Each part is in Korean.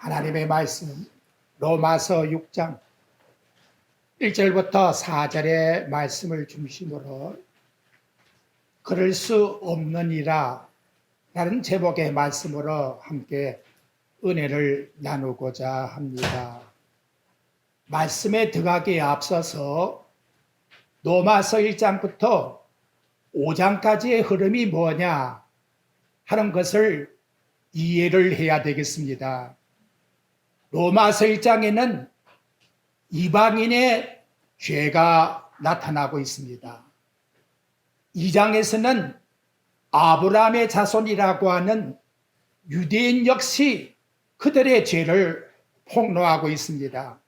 하나님의 말씀 로마서 6장 1절부터 4절의 말씀을 중심으로 그럴 수 없느니라 라는 제목의 말씀으로 함께 은혜를 나누고자 합니다. 말씀에 들어가기에 앞서서 로마서 1장부터 5장까지의 흐름이 뭐냐 하는 것을 이해를 해야 되겠습니다. 로마서 1장에는 이방인의 죄가 나타나고 있습니다. 2장에서는 아브라함의 자손이라고 하는 유대인 역시 그들의 죄를 폭로하고 있습니다.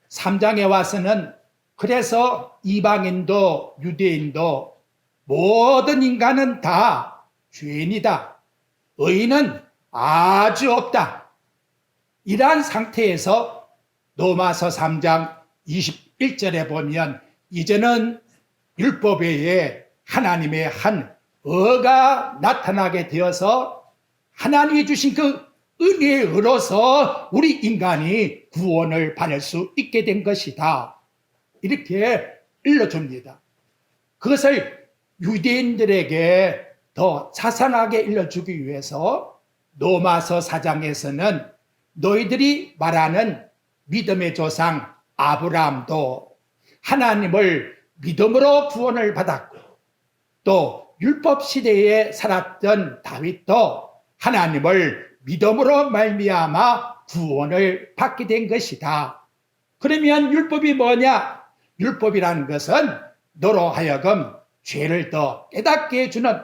3장에 와서는 그래서 이방인도 유대인도 모든 인간은 다 죄인이다. 의인은 아주 없다. 이러한 상태에서 로마서 3장 21절에 보면 이제는 율법 외에 하나님의 한 의가 나타나게 되어서 하나님이 주신 그 은혜의 의로서 우리 인간이 구원을 받을 수 있게 된 것이다. 이렇게 일러줍니다. 그것을 유대인들에게 더 자상하게 일러주기 위해서 로마서 4장에서는 너희들이 말하는 믿음의 조상 아브라함도 하나님을 믿음으로 구원을 받았고 또 율법 시대에 살았던 다윗도 하나님을 믿음으로 말미암아 구원을 받게 된 것이다. 그러면 율법이 뭐냐? 율법이라는 것은 너로 하여금 죄를 더 깨닫게 해주는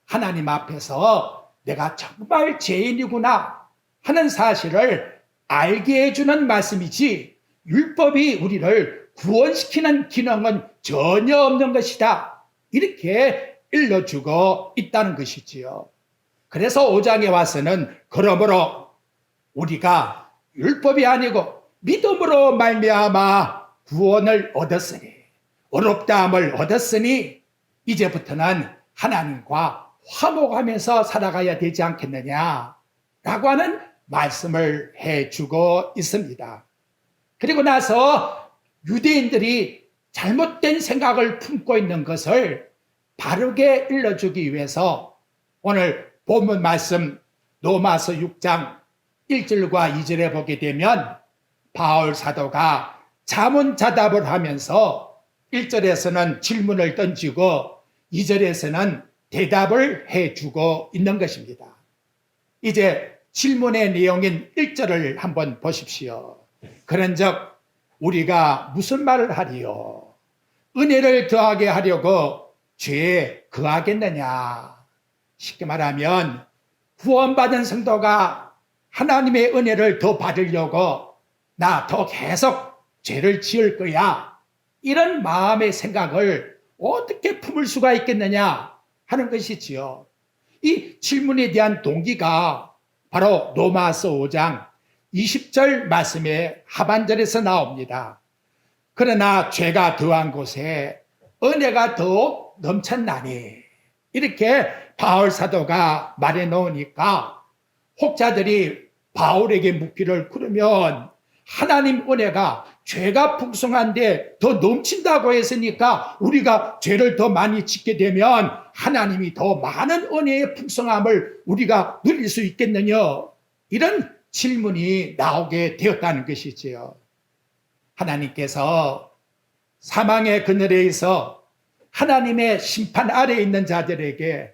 하나님 앞에서 내가 정말 죄인이구나 하는 사실을 알게 해주는 말씀이지 율법이 우리를 구원시키는 기능은 전혀 없는 것이다. 이렇게 일러주고 있다는 것이지요. 그래서 5장에 와서는 그러므로 우리가 율법이 아니고 믿음으로 말미암아 구원을 얻었으니 의롭다함을 얻었으니 이제부터는 하나님과 화목하면서 살아가야 되지 않겠느냐 라고 하는 말씀을 해주고 있습니다. 그리고 나서 유대인들이 잘못된 생각을 품고 있는 것을 바르게 일러주기 위해서 오늘 본문 말씀 로마서 6장 1절과 2절에 보게 되면 바울 사도가 자문자답을 하면서 1절에서는 질문을 던지고 2절에서는 대답을 해주고 있는 것입니다. 이제 질문의 내용인 1절을 한번 보십시오. 그런즉 우리가 무슨 말을 하리요? 은혜를 더하게 하려고 죄에 거하겠느냐? 쉽게 말하면 구원받은 성도가 하나님의 은혜를 더 받으려고 나 더 계속 죄를 지을 거야. 이런 마음의 생각을 어떻게 품을 수가 있겠느냐 하는 것이지요. 이 질문에 대한 동기가 바로 로마서 5장 20절 말씀의 하반절에서 나옵니다. 그러나 죄가 더한 곳에 은혜가 더 넘쳤나니 이렇게 바울 사도가 말해 놓으니까 혹자들이 바울에게 묻기를 그러면 하나님 은혜가 죄가 풍성한데 더 넘친다고 했으니까 우리가 죄를 더 많이 짓게 되면 하나님이 더 많은 은혜의 풍성함을 우리가 누릴 수 있겠느냐 이런 질문이 나오게 되었다는 것이지요. 하나님께서 사망의 그늘에 있어 하나님의 심판 아래에 있는 자들에게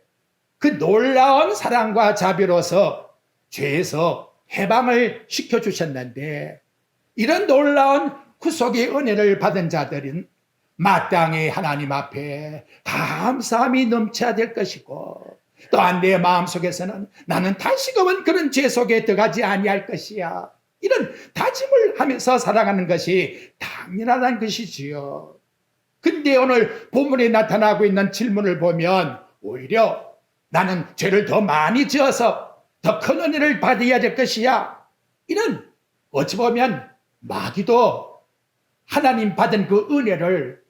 그 놀라운 사랑과 자비로서 죄에서 해방을 시켜주셨는데 이런 놀라운 구속의 은혜를 받은 자들은 마땅히 하나님 앞에 감사함이 넘쳐야 될 것이고 또한 내 마음속에서는 나는 다시금은 그런 죄 속에 들어가지 아니할 것이야. 이런 다짐을 하면서 살아가는 것이 당연하다는 것이지요. 근데 오늘 본문에 나타나고 있는 질문을 보면 오히려 나는 죄를 더 많이 지어서 더 큰 은혜를 받아야 될 것이야. 이런 어찌 보면 마귀도 하나님 받은 그 은혜를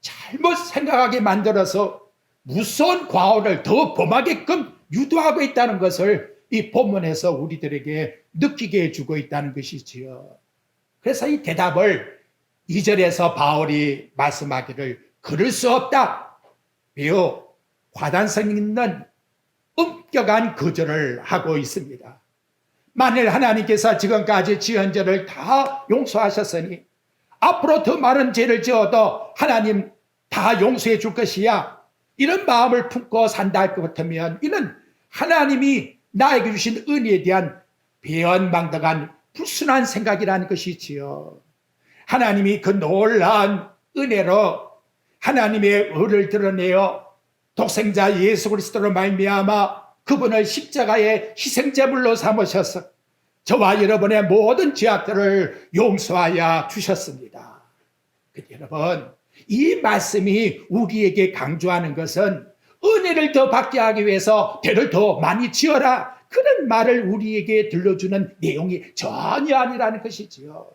잘못 생각하게 만들어서 무서운 과오를 더 범하게끔 유도하고 있다는 것을 이 본문에서 우리들에게 느끼게 해주고 있다는 것이지요. 그래서 이 대답을 2절에서 바울이 말씀하기를 그럴 수 없다. 매우 과단성 있는 엄격한 거절을 하고 있습니다. 만일 하나님께서 지금까지 지은 죄를 다 용서하셨으니 앞으로 더 많은 죄를 지어도 하나님 다 용서해 줄 것이야. 이런 마음을 품고 산다 할 것 같으면 이는 하나님이 나에게 주신 은혜에 대한 배은망덕한 불순한 생각이라는 것이지요. 하나님이 그 놀라운 은혜로 하나님의 의를 드러내어 독생자 예수 그리스도로 말미암아 그분을 십자가의 희생제물로 삼으셔서 저와 여러분의 모든 죄악들을 용서하여 주셨습니다. 여러분, 이 말씀이 우리에게 강조하는 것은 은혜를 더 받게 하기 위해서 죄를 더 많이 지어라, 그런 말을 우리에게 들려주는 내용이 전혀 아니라는 것이지요.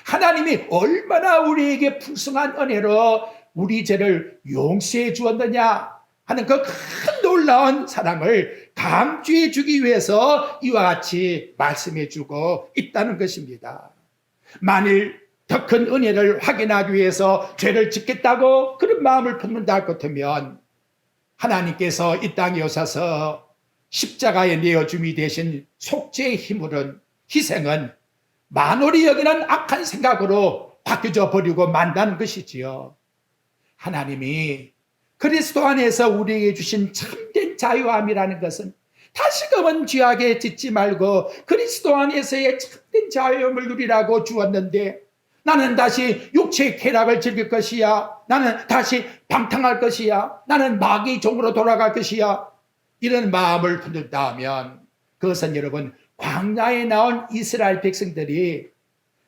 하나님이 얼마나 우리에게 풍성한 은혜로 우리 죄를 용서해 주었느냐 하는 그 큰 놀라운 사랑을 강조해 주기 위해서 이와 같이 말씀해 주고 있다는 것입니다. 만일 더 큰 은혜를 확인하기 위해서 죄를 짓겠다고 그런 마음을 품는다 할 것 같으면 하나님께서 이 땅에 오셔서 십자가에 내어줌이 되신 속죄의 힘으로는 희생은 만월이 여기는 악한 생각으로 바뀌어져 버리고 만다는 것이지요. 하나님이 그리스도 안에서 우리에게 주신 참된 자유함이라는 것은 다시금은 죄악에 짓지 말고 그리스도 안에서의 참된 자유함을 누리라고 주었는데 나는 다시 육체의 쾌락을 즐길 것이야. 나는 다시 방탕할 것이야. 나는 마귀의 종으로 돌아갈 것이야. 이런 마음을 품는다 하면 그것은 여러분 광야에 나온 이스라엘 백성들이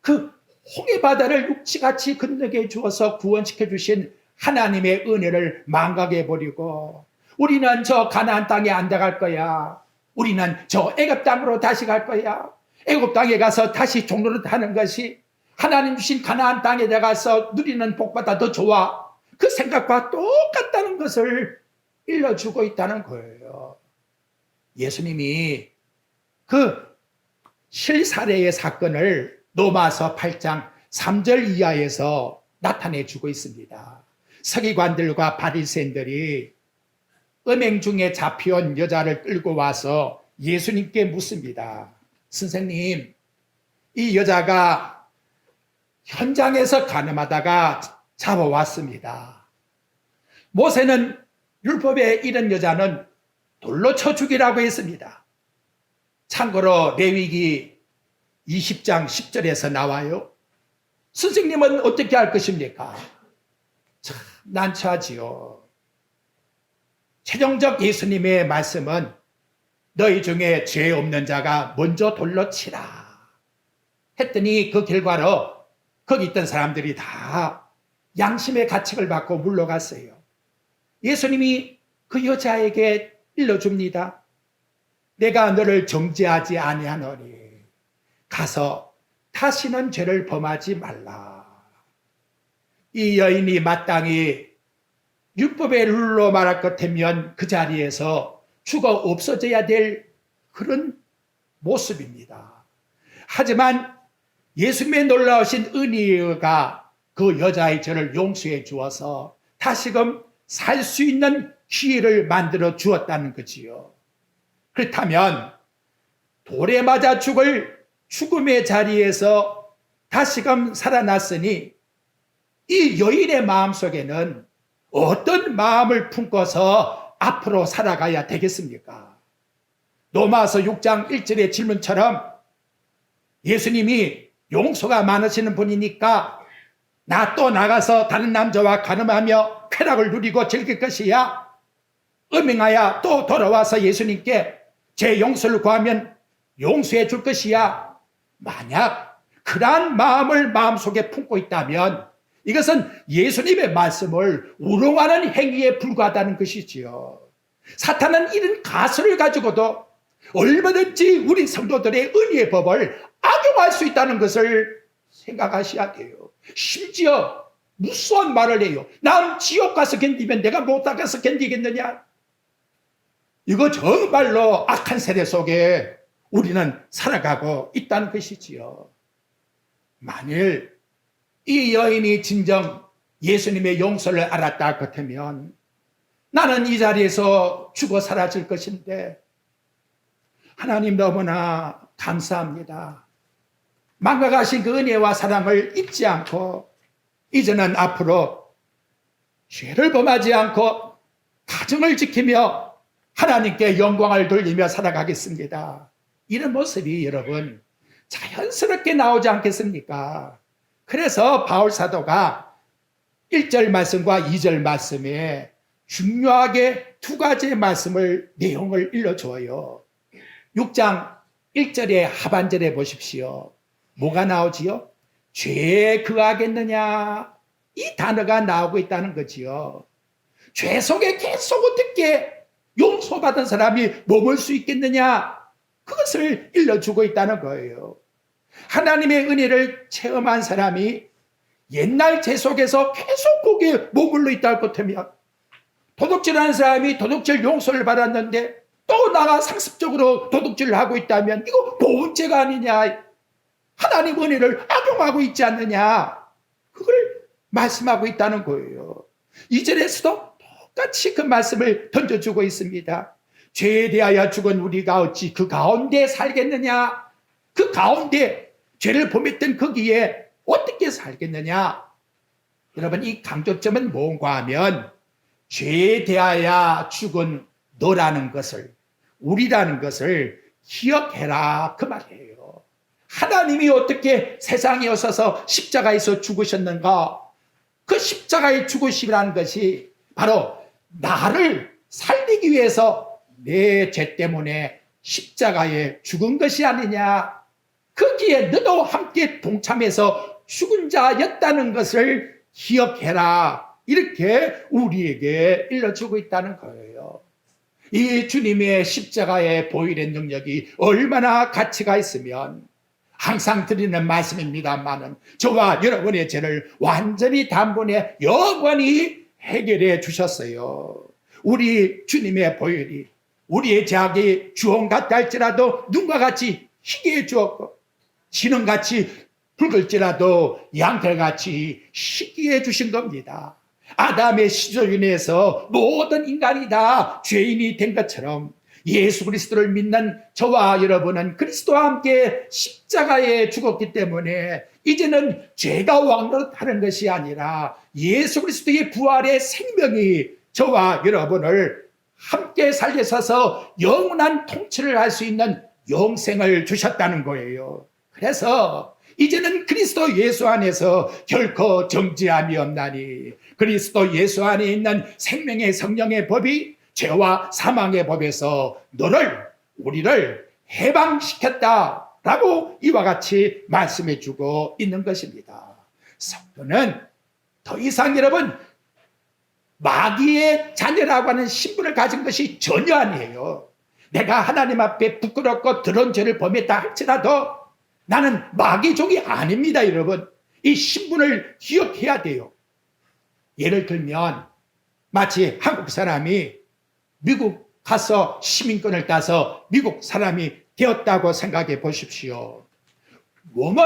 그 홍해바다를 육지같이 건너게 주어서 구원시켜 주신 하나님의 은혜를 망각해 버리고 우리는 저 가나안 땅에 안 들어갈 거야. 우리는 저 애굽 땅으로 다시 갈 거야. 애굽 땅에 가서 다시 종로를 하는 것이 하나님 주신 가나안 땅에 들어가서 누리는 복보다 더 좋아. 그 생각과 똑같다는 것을 일러주고 있다는 거예요. 예수님이 그 실사례의 사건을 로마서 8장 3절 이하에서 나타내 주고 있습니다. 서기관들과 바리새인들이 음행 중에 잡혀온 여자를 끌고 와서 예수님께 묻습니다. 선생님, 이 여자가 현장에서 가늠하다가 잡아왔습니다. 모세는 율법에 이런 여자는 돌로 쳐 죽이라고 했습니다. 참고로 레위기 20장 10절에서 나와요. 선생님은 어떻게 할 것입니까? 참 난처하지요. 최종적 예수님의 말씀은 너희 중에 죄 없는 자가 먼저 돌로 치라 했더니 그 결과로 거기 있던 사람들이 다 양심의 가책을 받고 물러갔어요. 예수님이 그 여자에게 일러줍니다. 내가 너를 정죄하지 아니하노니 가서 다시는 죄를 범하지 말라. 이 여인이 마땅히 율법의 룰로 말할 것 같으면 그 자리에서 죽어 없어져야 될 그런 모습입니다. 하지만 예수님의 놀라우신 은혜가 그 여자의 죄를 용서해 주어서 다시금 살 수 있는 기회를 만들어 주었다는 거지요. 그렇다면 돌에 맞아 죽을 죽음의 자리에서 다시금 살아났으니 이 여인의 마음속에는 어떤 마음을 품고서 앞으로 살아가야 되겠습니까? 로마서 6장 1절의 질문처럼 예수님이 용서가 많으시는 분이니까 나 또 나가서 다른 남자와 가늠하며 쾌락을 누리고 즐길 것이야. 음행하여 또 돌아와서 예수님께 제 용서를 구하면 용서해 줄 것이야. 만약 그러한 마음을 마음속에 품고 있다면 이것은 예수님의 말씀을 우롱하는 행위에 불과하다는 것이지요. 사탄은 이런 가설을 가지고도 얼마든지 우리 성도들의 은혜의 법을 악용할 수 있다는 것을 생각하셔야 돼요. 심지어 무서운 말을 해요. 난 지옥 가서 견디면 내가 못 가서 견디겠느냐? 이거 정말로 악한 세대 속에 우리는 살아가고 있다는 것이지요. 만일 이 여인이 진정 예수님의 용서를 알았다 같으면 나는 이 자리에서 죽어 사라질 것인데, 하나님 너무나 감사합니다. 망각하신 그 은혜와 사랑을 잊지 않고 이제는 앞으로 죄를 범하지 않고 가정을 지키며 하나님께 영광을 돌리며 살아가겠습니다. 이런 모습이 여러분 자연스럽게 나오지 않겠습니까? 그래서 바울 사도가 1절 말씀과 2절 말씀에 중요하게 두 가지의 내용을 일러줘요. 6장 1절의 하반절에 보십시오. 뭐가 나오지요? 죄에 그하겠느냐? 이 단어가 나오고 있다는 거지요. 죄 속에 계속 어떻게 용서받은 사람이 머물 수 있겠느냐? 그것을 일러주고 있다는 거예요. 하나님의 은혜를 체험한 사람이 옛날 죄 속에서 계속 거기에 머물러 있다 같으면, 도둑질하는 사람이 도둑질 용서를 받았는데 또 나가 상습적으로 도둑질을 하고 있다면 이거 보훈죄가 아니냐, 하나님 은혜를 악용하고 있지 않느냐, 그걸 말씀하고 있다는 거예요. 2절에서도 똑같이 그 말씀을 던져주고 있습니다. 죄에 대하여 죽은 우리가 어찌 그 가운데 살겠느냐, 그 가운데 죄를 범했던 거기에 어떻게 살겠느냐. 여러분, 이 강조점은 뭔가 하면 죄에 대하여 죽은 너라는 것을, 우리라는 것을 기억해라, 그 말이에요. 하나님이 어떻게 세상에 오셔서 십자가에서 죽으셨는가? 그 십자가의 죽으심이라는 것이 바로 나를 살리기 위해서 내 죄 때문에 십자가에 죽은 것이 아니냐, 거기에 너도 함께 동참해서 죽은 자였다는 것을 기억해라, 이렇게 우리에게 일러주고 있다는 거예요. 이 주님의 십자가의 보혈의 능력이 얼마나 가치가 있으면, 항상 드리는 말씀입니다만은 저와 여러분의 죄를 완전히 단번에 영원히 해결해 주셨어요. 우리 주님의 보혈이 우리의 죄악이 주홍 같다 할지라도 눈과 같이 희게 해 주었고, 진홍같이 붉을지라도 양털같이 희게 해 주신 겁니다. 아담의 시조로 인해서 모든 인간이 다 죄인이 된 것처럼 예수 그리스도를 믿는 저와 여러분은 그리스도와 함께 십자가에 죽었기 때문에 이제는 죄가 왕노릇하는 것이 아니라 예수 그리스도의 부활의 생명이 저와 여러분을 함께 살려서서 영원한 통치를 할 수 있는 영생을 주셨다는 거예요. 그래서 이제는 그리스도 예수 안에서 결코 정죄함이 없나니, 그리스도 예수 안에 있는 생명의 성령의 법이 죄와 사망의 법에서 우리를 해방시켰다라고 이와 같이 말씀해 주고 있는 것입니다. 성도는 더 이상 여러분 마귀의 자녀라고 하는 신분을 가진 것이 전혀 아니에요. 내가 하나님 앞에 부끄럽고 더러운 죄를 범했다 할지라도 나는 마귀족이 아닙니다. 여러분, 이 신분을 기억해야 돼요. 예를 들면 마치 한국 사람이 미국 가서 시민권을 따서 미국 사람이 되었다고 생각해 보십시오. 몸은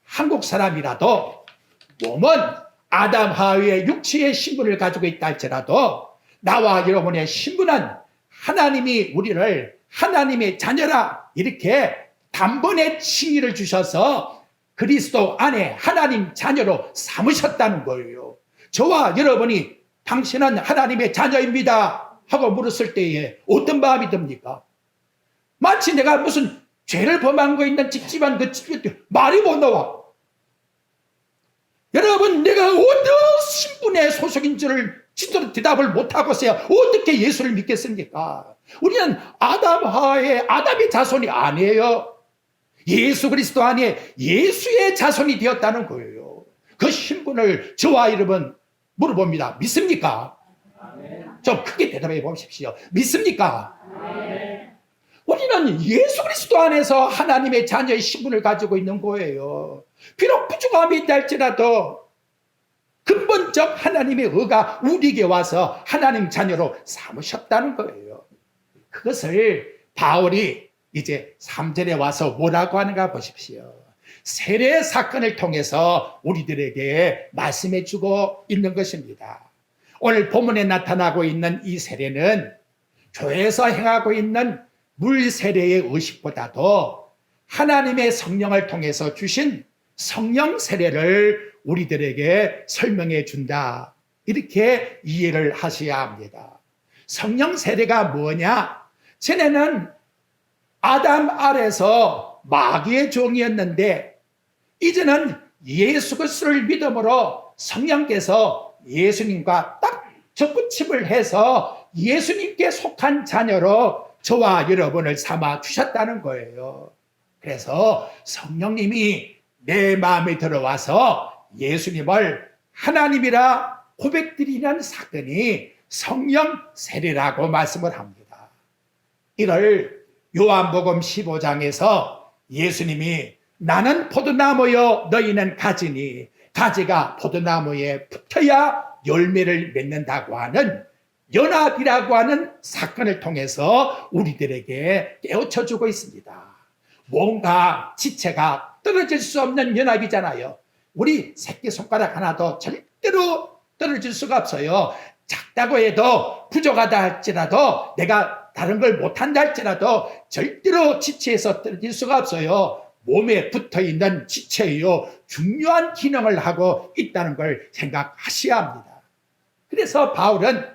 한국 사람이라도, 몸은 아담 하와의 육체의 신분을 가지고 있다 할지라도 나와 여러분의 신분은 하나님이 우리를 하나님의 자녀라 이렇게 단번에 칭의를 주셔서 그리스도 안에 하나님 자녀로 삼으셨다는 거예요. 저와 여러분이 당신은 하나님의 자녀입니다 하고 물었을 때에 어떤 마음이 듭니까? 마치 내가 무슨 죄를 범한 거 있는 집집안 그 집에 말이 못 나와. 여러분, 내가 어떤 신분의 소속인지를 제대로 대답을 못하고서야 어떻게 예수를 믿겠습니까? 우리는 아담 하와의 아담의 자손이 아니에요. 예수 그리스도 안에 예수의 자손이 되었다는 거예요. 그 신분을 저와 여러분 물어봅니다. 믿습니까? 아멘. 좀 크게 대답해 보십시오. 믿습니까? 아멘. 우리는 예수 그리스도 안에서 하나님의 자녀의 신분을 가지고 있는 거예요. 비록 부족함이 있다 할지라도 근본적 하나님의 의가 우리에게 와서 하나님 자녀로 삼으셨다는 거예요. 그것을 바울이 이제 3절에 와서 뭐라고 하는가 보십시오. 세례 사건을 통해서 우리들에게 말씀해 주고 있는 것입니다. 오늘 본문에 나타나고 있는 이 세례는 교회에서 행하고 있는 물 세례의 의식보다도 하나님의 성령을 통해서 주신 성령 세례를 우리들에게 설명해 준다. 이렇게 이해를 하셔야 합니다. 성령 세례가 뭐냐? 전에는 아담 아래서 마귀의 종이었는데 이제는 예수 그리스도를 믿음으로 성령께서 예수님과 딱 접붙임을 해서 예수님께 속한 자녀로 저와 여러분을 삼아 주셨다는 거예요. 그래서 성령님이 내 마음에 들어와서 예수님을 하나님이라 고백드리는 사건이 성령 세례라고 말씀을 합니다. 이를 요한복음 15장에서 예수님이 나는 포도나무요 너희는 가지니 가지가 포도나무에 붙어야 열매를 맺는다고 하는 연합이라고 하는 사건을 통해서 우리들에게 깨우쳐주고 있습니다. 뭔가 지체가 떨어질 수 없는 연합이잖아요. 우리 새끼손가락 하나도 절대로 떨어질 수가 없어요. 작다고 해도 부족하다 할지라도 내가 다른 걸 못한다 할지라도 절대로 지체에서 떨어질 수가 없어요. 몸에 붙어있는 지체요 중요한 기능을 하고 있다는 걸 생각하셔야 합니다. 그래서 바울은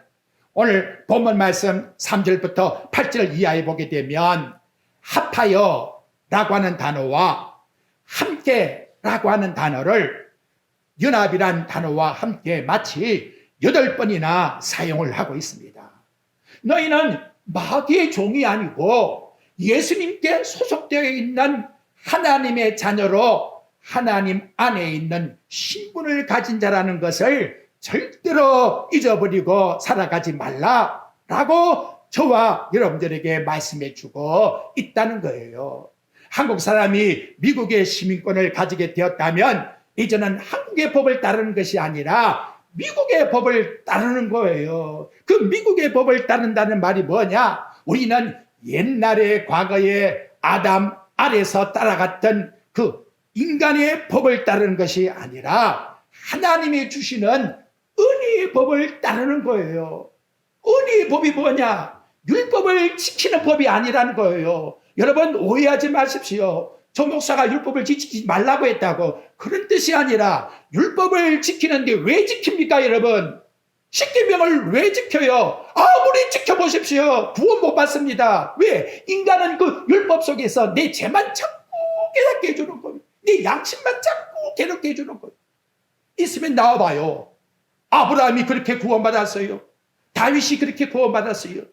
오늘 본문 말씀 3절부터 8절 이하에 보게 되면 합하여 라고 하는 단어와 함께 라고 하는 단어를 연합이란 단어와 함께 마치 8번이나 사용을 하고 있습니다. 너희는 마귀의 종이 아니고 예수님께 소속되어 있는 하나님의 자녀로 하나님 안에 있는 신분을 가진 자라는 것을 절대로 잊어버리고 살아가지 말라라고 저와 여러분들에게 말씀해 주고 있다는 거예요. 한국 사람이 미국의 시민권을 가지게 되었다면 이제는 한국의 법을 따르는 것이 아니라 미국의 법을 따르는 거예요. 그 미국의 법을 따른다는 말이 뭐냐? 우리는 옛날에 과거에 아담 아래서 따라갔던 그 인간의 법을 따르는 것이 아니라 하나님이 주시는 은혜의 법을 따르는 거예요. 은혜의 법이 뭐냐? 율법을 지키는 법이 아니라는 거예요. 여러분 오해하지 마십시오. 저 목사가 율법을 지키지 말라고 했다고 그런 뜻이 아니라 율법을 지키는데 왜 지킵니까 여러분? 십계명을 왜 지켜요? 아무리 지켜보십시오. 구원 못 받습니다. 왜? 인간은 그 율법 속에서 내 죄만 자꾸 깨닫게 해주는 거예요. 내 양심만 자꾸 괴롭게 해주는 거예요. 있으면 나와봐요. 아브라함이 그렇게 구원받았어요. 다윗이 그렇게 구원받았어요.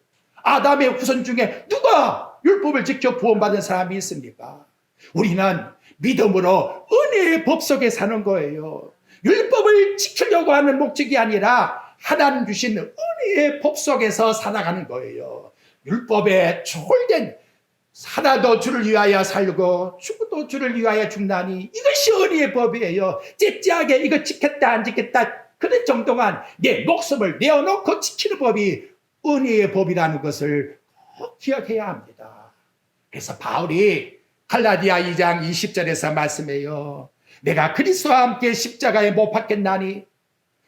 아담의 후손 중에 누가 율법을 지켜 구원받은 사람이 있습니까? 우리는 믿음으로 은혜의 법 속에 사는 거예요. 율법을 지키려고 하는 목적이 아니라 하나님 주신 은혜의 법 속에서 살아가는 거예요. 율법에 초월된 살아도 주를 위하여 살고 죽어도 주를 위하여 죽나니 이것이 은혜의 법이에요. 째째하게 이거 지켰다 안 지켰다 그런 정도만 내 목숨을 내어놓고 지키는 법이 은혜의 법이라는 것을 꼭 기억해야 합니다. 그래서 바울이 갈라디아 2장 20절에서 말씀해요. 내가 그리스도와 함께 십자가에 못 박혔나니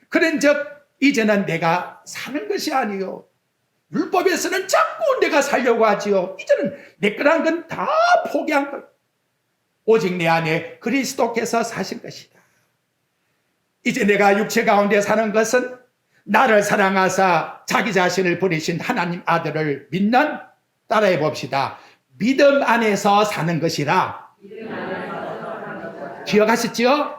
그런즉 이제는 내가 사는 것이 아니요 율법에서는 자꾸 내가 살려고 하지요. 이제는 내 거란 건 다 포기한 거예요. 오직 내 안에 그리스도께서 사신 것이다. 이제 내가 육체 가운데 사는 것은 나를 사랑하사 자기 자신을 버리신 하나님 아들을 믿는 따라해 봅시다. 믿음 안에서 사는 것이라. 기억하셨죠?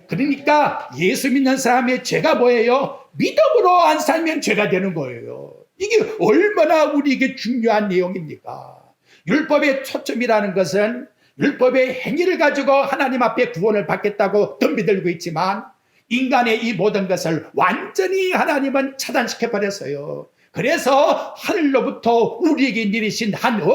그러니까 예수 믿는 사람의 죄가 뭐예요? 믿음으로 안 살면 죄가 되는 거예요. 이게 얼마나 우리에게 중요한 내용입니까? 율법의 초점이라는 것은 율법의 행위를 가지고 하나님 앞에 구원을 받겠다고 덤비들고 있지만 인간의 이 모든 것을 완전히 하나님은 차단시켜버렸어요. 그래서 하늘로부터 우리에게 내리신 한 의,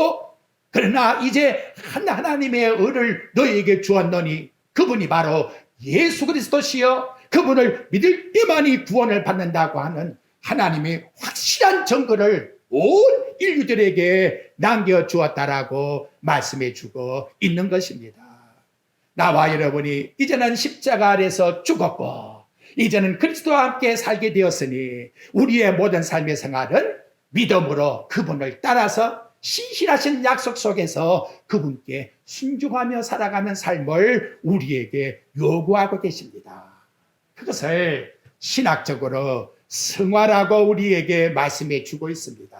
그러나 이제 한 하나님의 의를 너희에게 주었노니 그분이 바로 예수 그리스도시여 그분을 믿을 때만이 구원을 받는다고 하는 하나님의 확실한 증거를 온 인류들에게 남겨주었다라고 말씀해 주고 있는 것입니다. 나와 여러분이 이제는 십자가 아래서 죽었고 이제는 그리스도와 함께 살게 되었으니 우리의 모든 삶의 생활은 믿음으로 그분을 따라서 신실하신 약속 속에서 그분께 순종하며 살아가는 삶을 우리에게 요구하고 계십니다. 그것을 신학적으로 승화라고 우리에게 말씀해 주고 있습니다.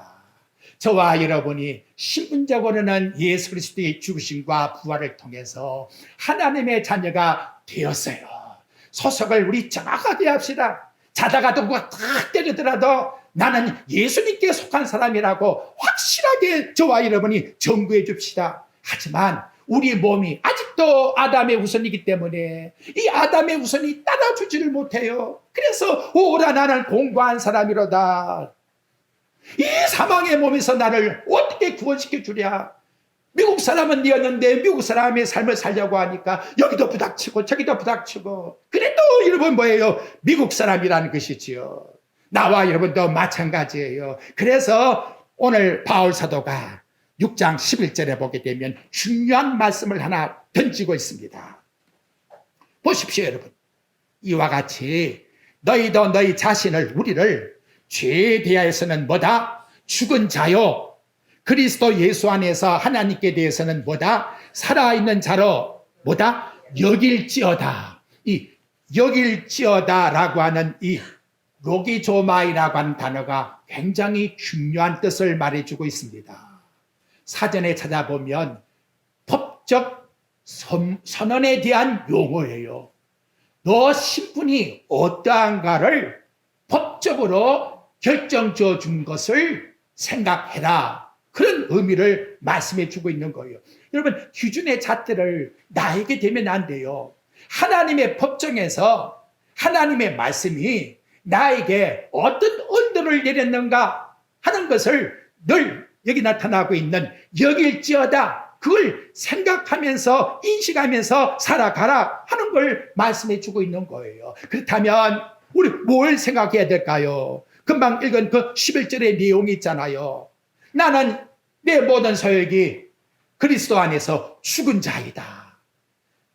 저와 여러분이 신분적으로는 예수 그리스도의 죽으심과 부활을 통해서 하나님의 자녀가 되었어요. 소속을 우리 정확하게 합시다. 자다가 누가 탁 때리더라도 나는 예수님께 속한 사람이라고 확실하게 저와 여러분이 정부해 줍시다. 하지만 우리 몸이 아직도 아담의 후손이기 때문에 이 아담의 후손이 따라주지를 못해요. 그래서 오라 나는 공고한 사람이로다. 이 사망의 몸에서 나를 어떻게 구원시켜 주랴. 미국 사람은 되었는데 미국 사람의 삶을 살려고 하니까 여기도 부닥치고 저기도 부닥치고. 그래도 여러분 뭐예요? 미국 사람이라는 것이지요. 나와 여러분도 마찬가지예요. 그래서 오늘 바울 사도가 6장 11절에 보게 되면 중요한 말씀을 하나 던지고 있습니다. 보십시오 여러분. 이와 같이 너희도 너희 자신을 우리를 죄에 대하여서는 뭐다? 죽은 자요. 그리스도 예수 안에서 하나님께 대해서는 뭐다? 살아있는 자로 뭐다? 여길지어다. 이 여길지어다라고 하는 이 로기조마이라고 하는 단어가 굉장히 중요한 뜻을 말해주고 있습니다. 사전에 찾아보면 법적 선언에 대한 용어예요. 너 신분이 어떠한가를 법적으로 결정지어 준 것을 생각해라. 그런 의미를 말씀해 주고 있는 거예요. 여러분, 기준의 잣대를 나에게 대면 안 돼요. 하나님의 법정에서 하나님의 말씀이 나에게 어떤 언도를 내렸는가 하는 것을 늘 여기 나타나고 있는 여길지어다. 그걸 생각하면서 인식하면서 살아가라 하는 걸 말씀해 주고 있는 거예요. 그렇다면 우리 뭘 생각해야 될까요? 금방 읽은 그 11절의 내용이 있잖아요. 나는 내 모든 소욕이 그리스도 안에서 죽은 자이다.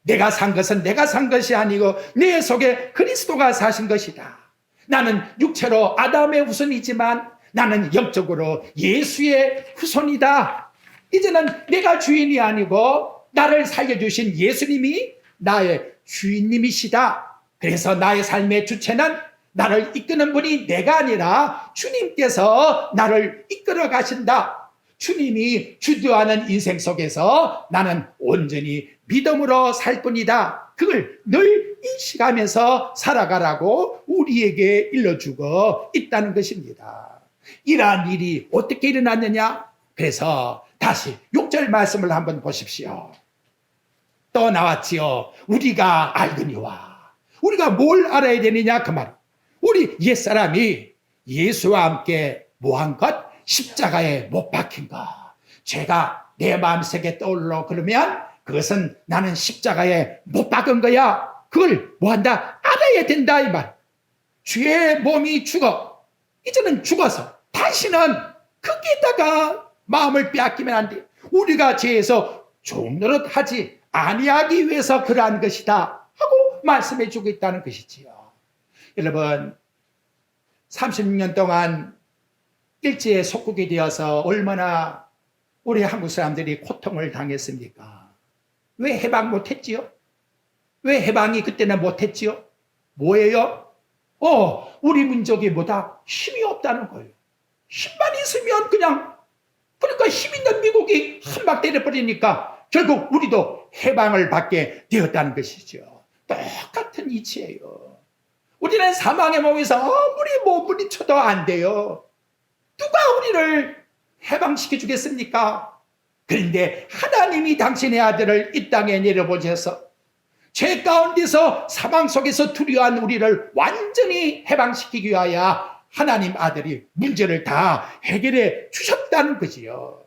내가 산 것은 내가 산 것이 아니고 내 속에 그리스도가 사신 것이다. 나는 육체로 아담의 후손이지만 나는 영적으로 예수의 후손이다. 이제는 내가 주인이 아니고 나를 살려주신 예수님이 나의 주인님이시다. 그래서 나의 삶의 주체는 나를 이끄는 분이 내가 아니라 주님께서 나를 이끌어 가신다. 주님이 주도하는 인생 속에서 나는 온전히 믿음으로 살 뿐이다. 그걸 늘 인식하면서 살아가라고 우리에게 일러주고 있다는 것입니다. 이러한 일이 어떻게 일어났느냐? 그래서 다시 6절 말씀을 한번 보십시오. 또 나왔지요. 우리가 알거니와. 우리가 뭘 알아야 되느냐 그 말. 우리 옛사람이 예수와 함께 뭐한 것? 십자가에 못 박힌 것. 죄가 내 마음속에 떠올러 그러면 그것은 나는 십자가에 못 박은 거야. 그걸 뭐한다? 알아야 된다 이 말. 죄의 몸이 죽어. 이제는 죽어서 다시는 거기에다가 마음을 빼앗기면 안 돼. 우리가 죄에서 종노릇 하지 아니하기 위해서 그러한 것이다 하고 말씀해 주고 있다는 것이지요. 여러분 36년 동안 일제에 속국이 되어서 얼마나 우리 한국 사람들이 고통을 당했습니까? 왜 해방 못했지요? 왜 해방이 그때는 못했지요? 뭐예요? 우리 민족이 뭐다? 힘이 없다는 거예요. 힘만 있으면 그러니까 힘 있는 미국이 한 방 때려버리니까 결국 우리도 해방을 받게 되었다는 것이죠. 똑같은 이치예요. 우리는 사망의 몸에서 아무리 몸부림쳐도 안 돼요. 누가 우리를 해방시켜 주겠습니까? 그런데 하나님이 당신의 아들을 이 땅에 내려보셔서 죄 가운데서 사망 속에서 두려워한 우리를 완전히 해방시키기 위하여 하나님 아들이 문제를 다 해결해 주셨다는 거지요.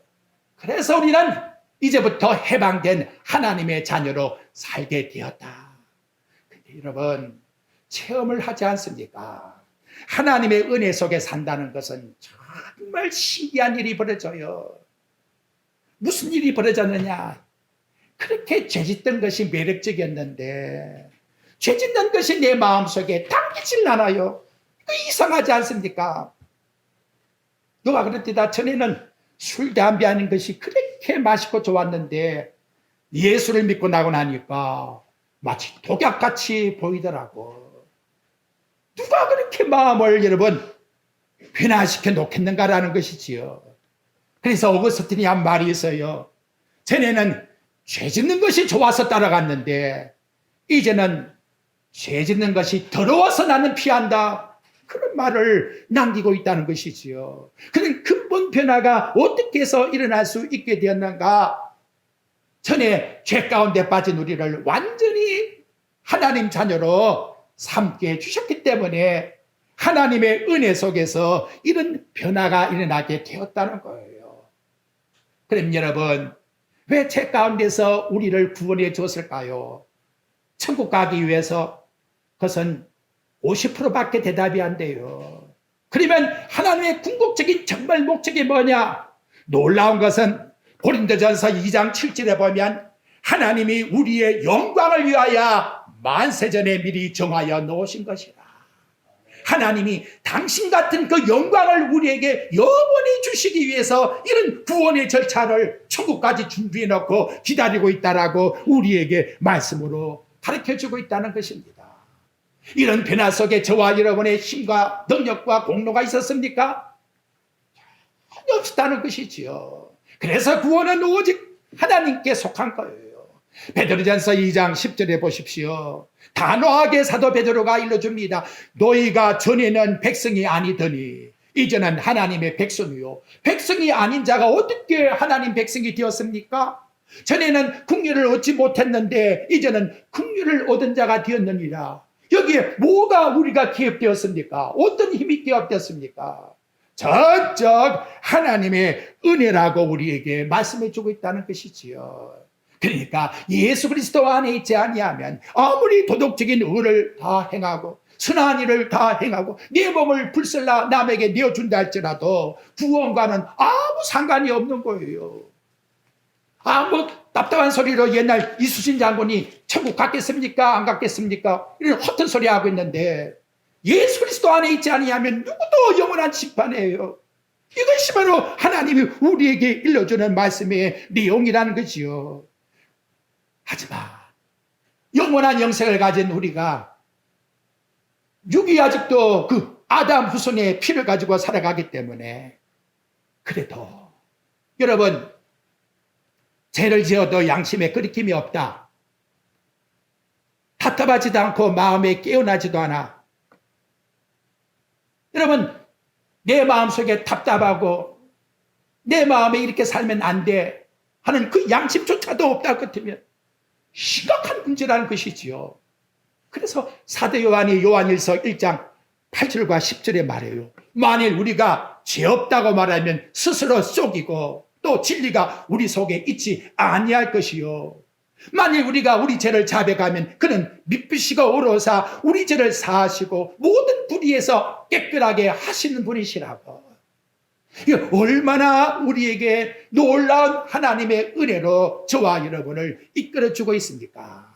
그래서 우리는 이제부터 해방된 하나님의 자녀로 살게 되었다. 근데 여러분 체험을 하지 않습니까? 하나님의 은혜 속에 산다는 것은 정말 신기한 일이 벌어져요. 무슨 일이 벌어졌느냐? 그렇게 죄짓던 것이 매력적이었는데 죄짓는 것이 내 마음속에 당기질 않아요. 그 이상하지 않습니까? 누가 그랬다. 전에는 술, 담배 하는 것이 그렇게 맛있고 좋았는데 예수를 믿고 나고 나니까 마치 독약같이 보이더라고. 누가 그렇게 마음을 여러분 변화시켜 놓겠는가라는 것이지요. 그래서 오거스틴이 한 말이 있어요. 전에는 죄 짓는 것이 좋아서 따라갔는데 이제는 죄 짓는 것이 더러워서 나는 피한다. 그런 말을 남기고 있다는 것이지요. 그런 근본 변화가 어떻게 해서 일어날 수 있게 되었는가? 전에 죄 가운데 빠진 우리를 완전히 하나님 자녀로 삼게 해주셨기 때문에 하나님의 은혜 속에서 이런 변화가 일어나게 되었다는 거예요. 그럼 여러분, 왜 죄 가운데서 우리를 구원해 줬을까요? 천국 가기 위해서 그것은 50%밖에 대답이 안 돼요. 그러면 하나님의 궁극적인 정말 목적이 뭐냐? 놀라운 것은 고린도전서 2장 7절에 보면 하나님이 우리의 영광을 위하여 만세전에 미리 정하여 놓으신 것이라. 하나님이 당신 같은 그 영광을 우리에게 영원히 주시기 위해서 이런 구원의 절차를 천국까지 준비해 놓고 기다리고 있다라고 우리에게 말씀으로 가르쳐주고 있다는 것입니다. 이런 변화 속에 저와 여러분의 힘과 능력과 공로가 있었습니까? 전혀 없었다는 것이지요. 그래서 구원은 오직 하나님께 속한 거예요. 베드로전서 2장 10절에 보십시오. 단호하게 사도 베드로가 일러줍니다. 너희가 전에는 백성이 아니더니 이제는 하나님의 백성이요. 백성이 아닌 자가 어떻게 하나님 백성이 되었습니까? 전에는 긍휼을 얻지 못했는데 이제는 긍휼을 얻은 자가 되었느니라. 여기에 뭐가 우리가 기업되었습니까? 어떤 힘이 기업되었습니까? 전적 하나님의 은혜라고 우리에게 말씀해 주고 있다는 것이지요. 그러니까 예수 그리스도 안에 있지 아니하면 아무리 도덕적인 의를 다 행하고 선한 일을 다 행하고 내 몸을 불살라 남에게 내어준다 할지라도 구원과는 아무 상관이 없는 거예요. 뭐 답답한 소리로 옛날 이수신 장군이 천국 갔겠습니까? 안 갔겠습니까? 이런 헛된 소리 하고 있는데 예수 그리스도 안에 있지 아니하면 누구도 영원한 심판이에요. 이것이 바로 하나님이 우리에게 일러주는 말씀의 내용이라는 거지요. 하지만 영원한 영생을 가진 우리가 육이 아직도 그 아담 후손의 피를 가지고 살아가기 때문에 그래도 여러분 죄를 지어도 양심에 거리낌이 없다. 답답하지도 않고 마음에 깨어나지도 않아. 여러분 내 마음속에 답답하고 내 마음에 이렇게 살면 안 돼 하는 그 양심조차도 없다 같으면 심각한 문제라는 것이지요. 그래서 사도 요한이 요한일서 1장 8절과 10절에 말해요. 만일 우리가 죄 없다고 말하면 스스로 속이고 또 진리가 우리 속에 있지 아니할 것이요. 만일 우리가 우리 죄를 자백하면 그는 믿으시고 오로사 우리 죄를 사하시고 모든 불의에서 깨끗하게 하시는 분이시라고. 얼마나 우리에게 놀라운 하나님의 은혜로 저와 여러분을 이끌어주고 있습니까?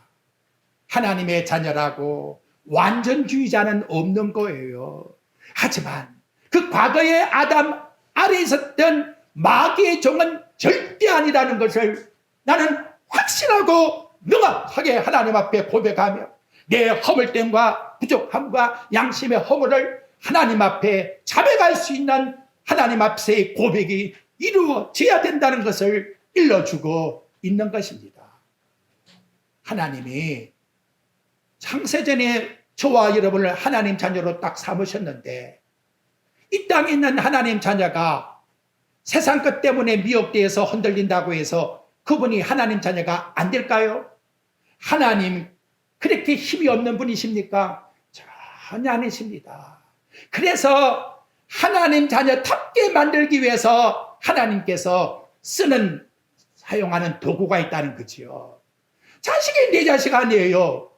하나님의 자녀라고 완전주의자는 없는 거예요. 하지만 그 과거의 아담 아래에 있었던 마귀의 종은 절대 아니라는 것을 나는 확실하고 명확하게 하나님 앞에 고백하며 내 허물됨과 부족함과 양심의 허물을 하나님 앞에 자백할 수 있는 하나님 앞에서의 고백이 이루어져야 된다는 것을 일러주고 있는 것입니다. 하나님이 창세전에 저와 여러분을 하나님 자녀로 딱 삼으셨는데 이 땅에 있는 하나님 자녀가 세상 것 때문에 미혹되어서 흔들린다고 해서 그분이 하나님 자녀가 안 될까요? 하나님 그렇게 힘이 없는 분이십니까? 전혀 아니십니다. 그래서 하나님 자녀답게 만들기 위해서 하나님께서 사용하는 도구가 있다는 거지요. 자식이 내 자식 아니에요.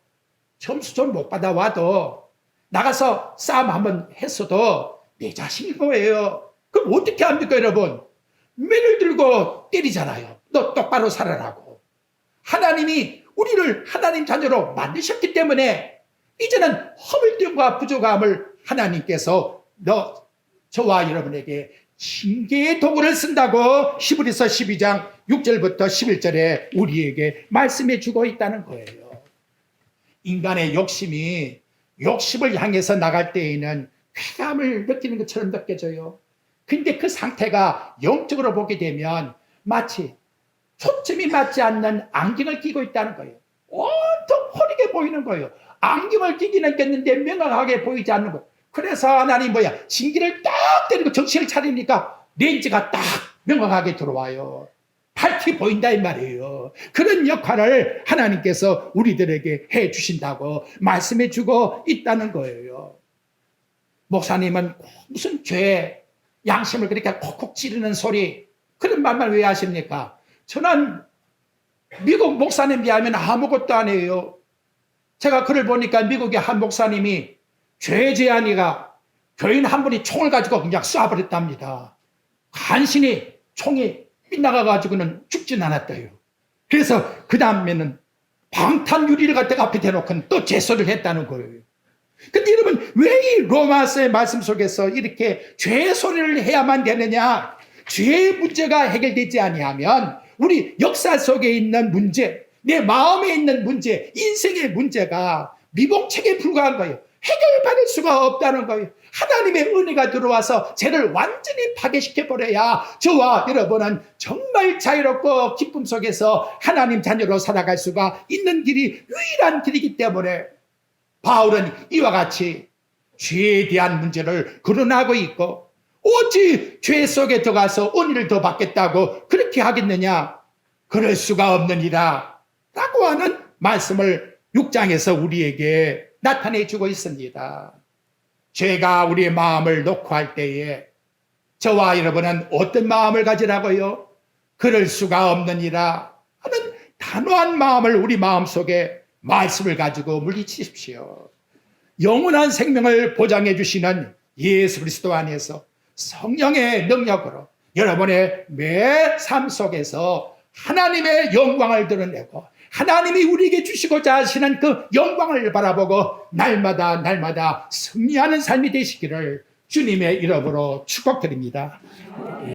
점수 좀 못 받아와도 나가서 싸움 한번 했어도 내 자식인 거예요. 그럼 어떻게 합니까, 여러분? 맨을 들고 때리잖아요. 너 똑바로 살아라고. 하나님이 우리를 하나님 자녀로 만드셨기 때문에 이제는 허물됨과 부족함을 하나님께서 저와 여러분에게 징계의 도구를 쓴다고 히브리서 12장 6절부터 11절에 우리에게 말씀해 주고 있다는 거예요. 인간의 욕심을 향해서 나갈 때에는 쾌감을 느끼는 것처럼 느껴져요. 근데 그 상태가 영적으로 보게 되면 마치 초점이 맞지 않는 안경을 끼고 있다는 거예요. 온통 흐리게 보이는 거예요. 안경을 끼기는 꼈는데 명확하게 보이지 않는 거예요. 그래서 하나님 징계를 딱 때리고 정신을 차리니까 렌즈가 딱 명확하게 들어와요. 밝게 보인다 이 말이에요. 그런 역할을 하나님께서 우리들에게 해 주신다고 말씀해 주고 있다는 거예요. 목사님은 무슨 죄, 양심을 그렇게 콕콕 찌르는 소리, 그런 말만 왜 하십니까? 저는 미국 목사님 비하면 아무것도 안 해요. 제가 글을 보니까 미국의 한 목사님이 죄 제한이가 교인 한 분이 총을 가지고 그냥 쏴버렸답니다. 간신히 총이 빗나가가지고는 죽진 않았대요. 그래서 그 다음에는 방탄 유리를 갖다가 앞에 대놓고 또 제소를 했다는 거예요. 근데 여러분, 왜 이 로마서의 말씀 속에서 이렇게 죄의 소리를 해야만 되느냐? 죄의 문제가 해결되지 아니하면 우리 역사 속에 있는 문제, 내 마음에 있는 문제, 인생의 문제가 미봉책에 불과한 거예요. 해결받을 수가 없다는 거예요. 하나님의 은혜가 들어와서 죄를 완전히 파괴시켜버려야 저와 여러분은 정말 자유롭고 기쁨 속에서 하나님 자녀로 살아갈 수가 있는 길이 유일한 길이기 때문에 바울은 이와 같이 죄에 대한 문제를 거론하고 있고, 어찌 죄 속에 들어가서 은혜를 더 받겠다고 그렇게 하겠느냐? 그럴 수가 없느니라 라고 하는 말씀을 6장에서 우리에게 나타내 주고 있습니다. 죄가 우리의 마음을 녹화할 때에 저와 여러분은 어떤 마음을 가지라고요? 그럴 수가 없느니라 하는 단호한 마음을 우리 마음속에 말씀을 가지고 물리치십시오. 영원한 생명을 보장해 주시는 예수 그리스도 안에서 성령의 능력으로 여러분의 매 삶 속에서 하나님의 영광을 드러내고 하나님이 우리에게 주시고자 하시는 그 영광을 바라보고 날마다 승리하는 삶이 되시기를 주님의 이름으로 축복드립니다.